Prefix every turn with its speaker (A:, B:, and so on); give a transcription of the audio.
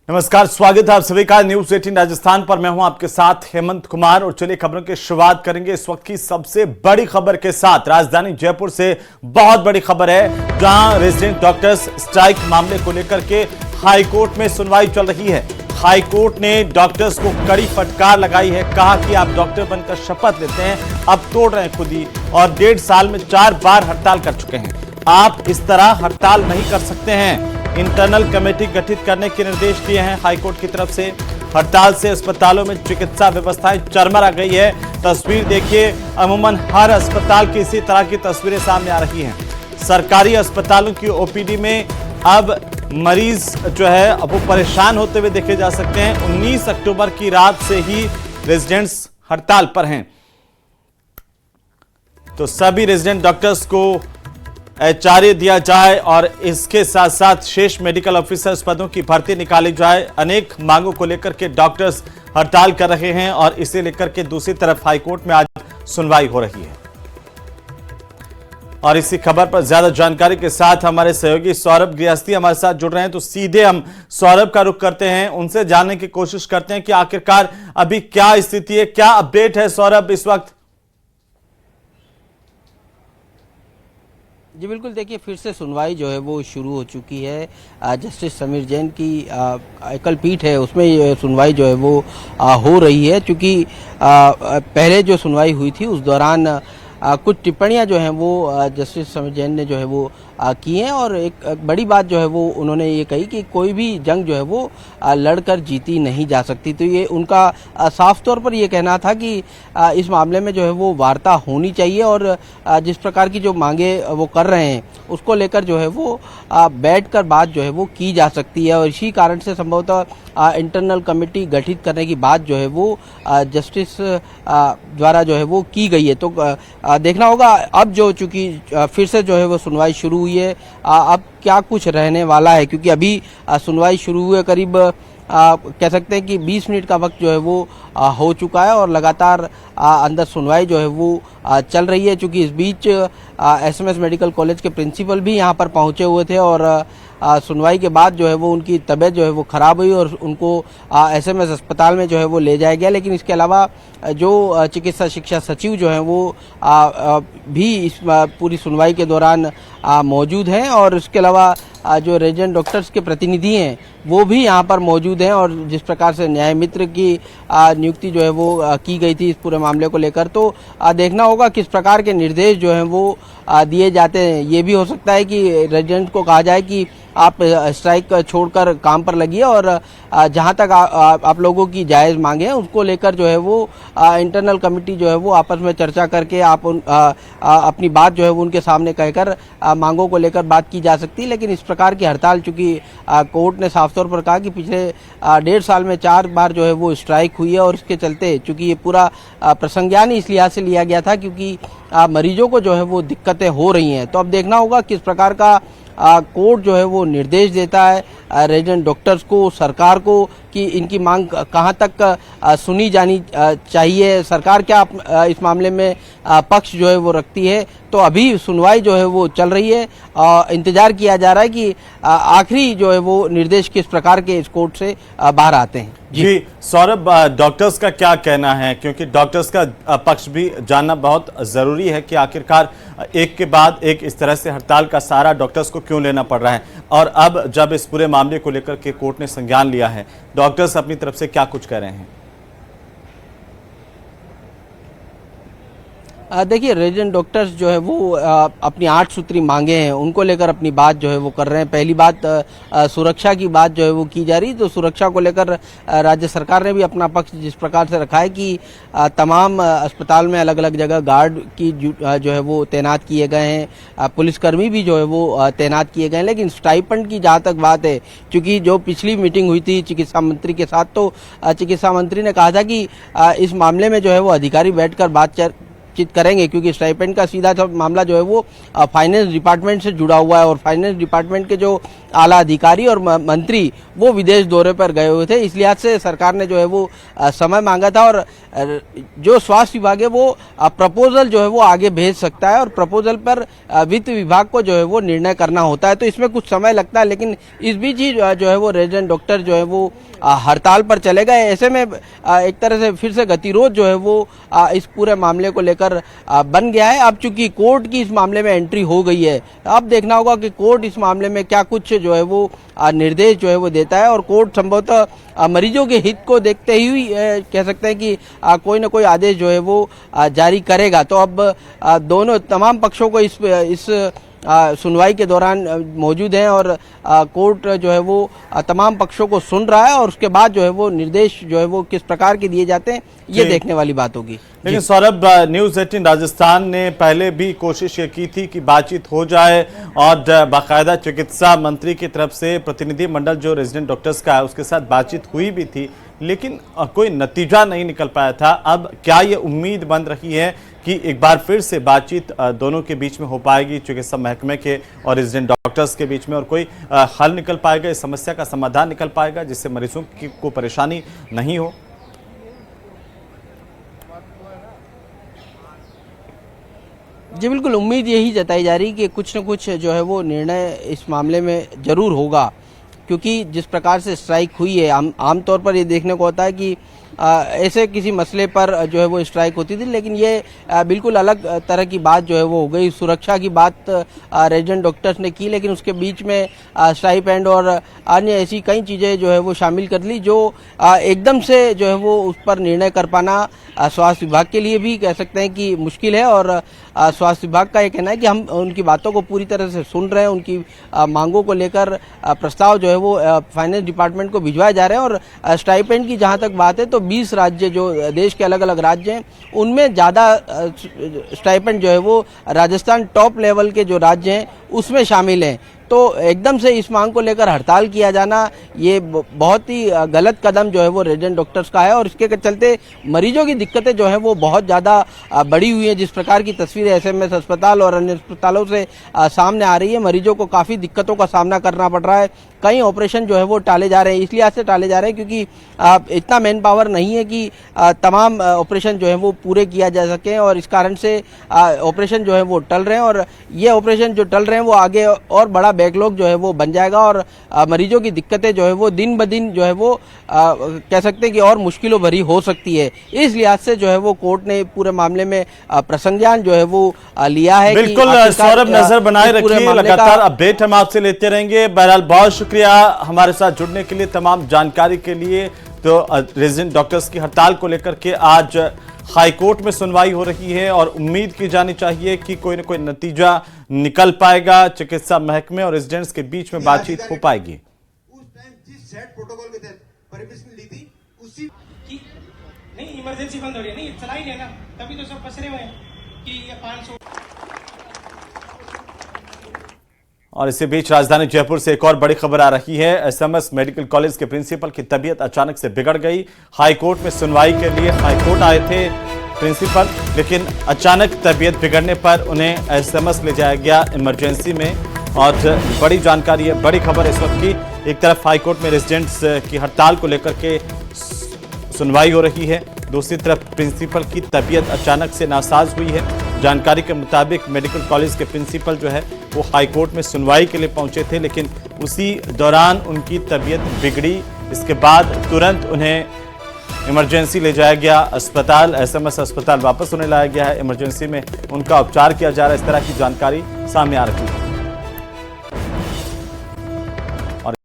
A: नमस्कार, स्वागत है आप सभी का न्यूज 18 राजस्थान पर। मैं हूं आपके साथ हेमंत कुमार और चलिए खबरों की शुरुआत करेंगे इस वक्त की सबसे बड़ी खबर के साथ। राजधानी जयपुर से बहुत बड़ी खबर है, जहां रेजिडेंट डॉक्टर्स स्ट्राइक मामले को लेकर के हाईकोर्ट में सुनवाई चल रही है। हाईकोर्ट ने डॉक्टर्स को कड़ी फटकार लगाई है, कहा कि आप डॉक्टर बनकर शपथ लेते हैं, अब तोड़ रहे हैं खुद ही, और 1.5 साल में 4 बार हड़ताल कर चुके हैं। आप इस तरह हड़ताल नहीं कर सकते हैं। इंटरनल कमेटी गठित करने के निर्देश दिए हैं हाईकोर्ट की तरफ से। हड़ताल से अस्पतालों में चिकित्सा व्यवस्थाएं चरमरा गई है। तस्वीर देखिए, अमूमन हर अस्पताल की इसी तरह की तस्वीरें सामने आ रही हैं। सरकारी अस्पतालों की ओपीडी में अब मरीज जो है अब वो परेशान होते हुए देखे जा सकते हैं। 19 अक्टूबर की रात से ही रेजिडेंट्स हड़ताल पर हैं। तो सभी रेजिडेंट डॉक्टर्स को एचआरए दिया जाए और इसके साथ साथ शेष मेडिकल ऑफिसर्स पदों की भर्ती निकाली जाए। अनेक मांगों को लेकर के डॉक्टर्स हड़ताल कर रहे हैं और इसे लेकर के दूसरी तरफ हाईकोर्ट में आज सुनवाई हो रही है। और इसी खबर पर ज्यादा जानकारी के साथ हमारे सहयोगी सौरभ गृहस्थी हमारे साथ जुड़ रहे हैं। तो सीधे हम सौरभ का रुख करते हैं, उनसे जानने की कोशिश करते हैं कि आखिरकार अभी क्या स्थिति है, क्या अपडेट है सौरभ इस वक्त।
B: जी बिल्कुल, देखिए फिर से सुनवाई जो है वो शुरू हो चुकी है। जस्टिस समीर जैन की एकल पीठ है, उसमें सुनवाई जो है वो हो रही है। क्योंकि पहले जो सुनवाई हुई थी उस दौरान कुछ टिप्पणियां जो हैं वो जस्टिस समीर जैन ने जो है वो की हैं, और एक बड़ी बात जो है वो उन्होंने ये कही कि कोई भी जंग जो है वो लड़कर जीती नहीं जा सकती। तो ये उनका साफ तौर पर ये कहना था कि इस मामले में जो है वो वार्ता होनी चाहिए, और जिस प्रकार की जो मांगे वो कर रहे हैं उसको लेकर जो है वो बैठकर बात जो है वो की जा सकती है। और इसी कारण से संभवतः इंटरनल कमेटी गठित करने की बात जो है वो जस्टिस द्वारा जो है वो की गई है। तो देखना होगा अब जो चूंकि फिर से जो है वो सुनवाई शुरू हुई है, अब क्या कुछ रहने वाला है। क्योंकि अभी सुनवाई शुरू हुए करीब कह सकते हैं कि 20 मिनट का वक्त जो है वो हो चुका है, और लगातार अंदर सुनवाई जो है वो चल रही है। चूंकि इस बीच एसएमएस मेडिकल कॉलेज के प्रिंसिपल भी यहाँ पर पहुँचे हुए थे, और सुनवाई के बाद जो है वो उनकी तबीयत जो है वो ख़राब हुई और उनको एसएमएस अस्पताल में जो है वो ले जाया गया। लेकिन इसके अलावा जो चिकित्सा शिक्षा सचिव जो हैं वो भी इस पूरी सुनवाई के दौरान मौजूद हैं, और इसके अलावा जो रेजिडेंट डॉक्टर्स के प्रतिनिधि हैं वो भी यहाँ पर मौजूद हैं। और जिस प्रकार से न्याय मित्र की नियुक्ति जो है वो की गई थी इस पूरे मामले को लेकर, तो देखना होगा किस प्रकार के निर्देश जो हैं वो दिए जाते हैं। ये भी हो सकता है कि रेजिडेंट को कहा जाए कि आप स्ट्राइक छोड़कर काम पर लगिए, और जहां तक आप लोगों की जायज़ मांगे हैं उसको लेकर जो है वो इंटरनल कमेटी जो है वो आपस में चर्चा करके आप अपनी बात जो है वो उनके सामने कहकर मांगों को लेकर बात की जा सकती है। लेकिन इस प्रकार की हड़ताल, चूंकि कोर्ट ने साफ तौर पर कहा कि पिछले 1.5 साल में 4 बार जो है वो स्ट्राइक हुई है, और इसके चलते चूंकि ये पूरा प्रसंज्ञान इस लिहाज से लिया गया था क्योंकि मरीजों को जो है वो दिक्कतें हो रही हैं। तो अब देखना होगा किस प्रकार का कोर्ट जो है वो निर्देश देता है रेजिडेंट डॉक्टर्स को, सरकार को, कि इनकी मांग कहां तक सुनी जानी चाहिए, सरकार क्या इस मामले में पक्ष जो है वो रखती है। तो अभी सुनवाई जो है वो चल रही है, इंतजार किया जा रहा है कि आखिरी जो है वो निर्देश किस प्रकार के इस कोर्ट से बाहर आते हैं।
A: जी सौरभ, डॉक्टर्स का क्या कहना है, क्योंकि डॉक्टर्स का पक्ष भी जानना बहुत जरूरी है कि आखिरकार एक के बाद एक इस तरह से हड़ताल का सहारा डॉक्टर्स को क्यों लेना पड़ रहा है, और अब जब इस पूरे मामले को लेकर के कोर्ट ने संज्ञान लिया है, डॉक्टर्स अपनी तरफ से क्या कुछ कह रहे हैं।
B: देखिए रेजिडेंट डॉक्टर्स जो है वो अपनी 8 सूत्री मांगे हैं उनको लेकर अपनी बात जो है वो कर रहे हैं। पहली बात सुरक्षा की बात जो है वो की जा रही, तो सुरक्षा को लेकर राज्य सरकार ने भी अपना पक्ष जिस प्रकार से रखा है कि तमाम अस्पताल में अलग अलग जगह गार्ड की जो है वो तैनात किए गए हैं, पुलिसकर्मी भी जो है वो तैनात किए गए हैं। लेकिन स्टाइपेंड की जहाँ तक बात है, क्योंकि जो पिछली मीटिंग हुई थी चिकित्सा मंत्री के साथ, तो चिकित्सा मंत्री ने कहा था कि इस मामले में जो है वो अधिकारी बैठकर बातचीत करेंगे, क्योंकि स्टाइपेंड का सीधा मामला जो है वो फाइनेंस डिपार्टमेंट से जुड़ा हुआ है, और फाइनेंस डिपार्टमेंट के जो आला अधिकारी और मंत्री वो विदेश दौरे पर गए हुए थे। इस लिहाज से सरकार ने जो है वो समय मांगा था और जो स्वास्थ्य विभाग है वो प्रपोजल जो है वो आगे भेज सकता है और प्रपोजल पर वित्त विभाग को जो है वो निर्णय करना होता है, तो इसमें कुछ समय लगता है। लेकिन इस बीच ही जो है वो रेजिडेंट डॉक्टर जो है वो हड़ताल पर चले गए। ऐसे में एक तरह से फिर से गतिरोध जो है वो इस पूरे मामले को लेकर बन गया है। अब चूंकि कोर्ट की इस मामले में एंट्री हो गई है, अब देखना होगा कि कोर्ट इस मामले में क्या कुछ जो है वो निर्देश जो है वो देता है और कोर्ट संभवतः मरीजों के हित को देखते ही कह सकते हैं कि कोई ना कोई आदेश जो है वो जारी करेगा। तो अब दोनों तमाम पक्षों को इस सुनवाई के दौरान मौजूद हैं और कोर्ट जो है वो तमाम पक्षों को सुन रहा है और उसके बाद जो है वो निर्देश जो है वो किस प्रकार के दिए जाते हैं ये देखने वाली बात होगी।
A: लेकिन सौरभ, न्यूज़ 18 राजस्थान ने पहले भी कोशिश ये की थी कि बातचीत हो जाए और बाकायदा चिकित्सा मंत्री की तरफ से प्रतिनिधि मंडल जो रेजिडेंट डॉक्टर्स का है उसके साथ बातचीत हुई भी थी, लेकिन कोई नतीजा नहीं निकल पाया था। अब क्या ये उम्मीद बन रही है कि एक बार फिर से बातचीत दोनों के बीच में हो पाएगी, चिकित्सा महकमे के और रेजिडेंट डॉक्टर्स के बीच में, और कोई हल निकल पाएगा, इस समस्या का समाधान निकल पाएगा जिससे मरीजों को परेशानी नहीं हो?
B: जी बिल्कुल, उम्मीद यही जताई जा रही कि कुछ न कुछ जो है वो निर्णय इस मामले में जरूर होगा, क्योंकि जिस प्रकार से स्ट्राइक हुई है आमतौर पर ये देखने को होता है कि ऐसे किसी मसले पर जो है वो स्ट्राइक होती थी, लेकिन ये बिल्कुल अलग तरह की बात जो है वो हो गई। सुरक्षा की बात रेजिडेंट डॉक्टर्स ने की, लेकिन उसके बीच में स्टाइपेंड और अन्य ऐसी कई चीज़ें जो है वो शामिल कर ली जो एकदम से जो है वो उस पर निर्णय कर पाना स्वास्थ्य विभाग के लिए भी कह सकते हैं कि मुश्किल है। और स्वास्थ्य विभाग का ये कहना है कि हम उनकी बातों को पूरी तरह से सुन रहे हैं, उनकी मांगों को लेकर प्रस्ताव जो है वो फाइनेंस डिपार्टमेंट को भिजवाए जा रहे हैं। और स्टाइपेंड की जहाँ तक बात है तो 20 राज्य जो देश के अलग अलग राज्य हैं उनमें ज़्यादा स्टाइपेंड जो है वो राजस्थान टॉप लेवल के जो राज्य हैं उसमें शामिल हैं। तो एकदम से इस मांग को लेकर हड़ताल किया जाना ये बहुत ही गलत कदम जो है वो रेजिडेंट डॉक्टर्स का है और इसके चलते मरीजों की दिक्कतें जो है वो बहुत ज़्यादा बढ़ी हुई हैं। जिस प्रकार की तस्वीरें एसएमएस अस्पताल और अन्य अस्पतालों से सामने आ रही है, मरीजों को काफ़ी दिक्कतों का सामना करना पड़ रहा है। कई ऑपरेशन जो है वो टाले जा रहे हैं, इसलिए से टाले जा रहे हैं क्योंकि इतना मैन पावर नहीं है कि तमाम ऑपरेशन जो है वो पूरे किया जा सके और इस कारण से ऑपरेशन जो है वो टल रहे हैं और ये ऑपरेशन जो टल रहे हैं वो आगे और बड़ा बैकलॉग जो है वो बन जाएगा और मरीजों की दिक्कतें जो है वो दिन ब दिन जो है वो कह सकते हैं कि और मुश्किलों भरी हो सकती है। इस लिहाज से जो है वो कोर्ट ने पूरे मामले में प्रसंज्ञान जो है वो लिया है।
A: बिल्कुल सौरभ, नजर बनाए रखिए, लगातार अपडेट हम आपसे लेते रहेंगे। बहरहाल बहुत शुक्रिया हमारे साथ जुड़ने के लिए, तमाम जानकारी के लिए। तो रेजिडेंट डॉक्टर्स की हड़ताल को लेकर के आज हाईकोर्ट में सुनवाई हो रही है और उम्मीद की जानी चाहिए कि कोई न कोई नतीजा निकल पाएगा, चिकित्सा महकमे और रेजिडेंट्स के बीच में बातचीत हो पाएगी।
C: उस टाइम जिस सेट प्रोटोकॉल के तहत परमिशन ली थी उसी
D: की नहीं, इमरजेंसी बंद हो रही है, नहीं चला ही नहीं ना, तभी तो सब पसरे हुए हैं कि ये 500।
A: और इसी बीच राजधानी जयपुर से एक और बड़ी खबर आ रही है। एसएमएस मेडिकल कॉलेज के प्रिंसिपल की तबीयत अचानक से बिगड़ गई। हाईकोर्ट में सुनवाई के लिए हाईकोर्ट आए थे प्रिंसिपल, लेकिन अचानक तबीयत बिगड़ने पर उन्हें एसएमएस ले जाया गया इमरजेंसी में। और बड़ी जानकारी है, बड़ी खबर इस वक्त की, एक तरफ हाईकोर्ट में रेजिडेंट्स की हड़ताल को लेकर के सुनवाई हो रही है, दूसरी तरफ प्रिंसिपल की तबीयत अचानक से नासाज हुई है। जानकारी के मुताबिक मेडिकल कॉलेज के प्रिंसिपल जो है वो हाईकोर्ट में सुनवाई के लिए पहुंचे थे, लेकिन उसी दौरान उनकी तबीयत बिगड़ी। इसके बाद तुरंत उन्हें इमरजेंसी ले जाया गया अस्पताल, एसएमएस अस्पताल वापस उन्हें लाया गया है। इमरजेंसी में उनका उपचार किया जा रहा है, इस तरह की जानकारी सामने आ रही है।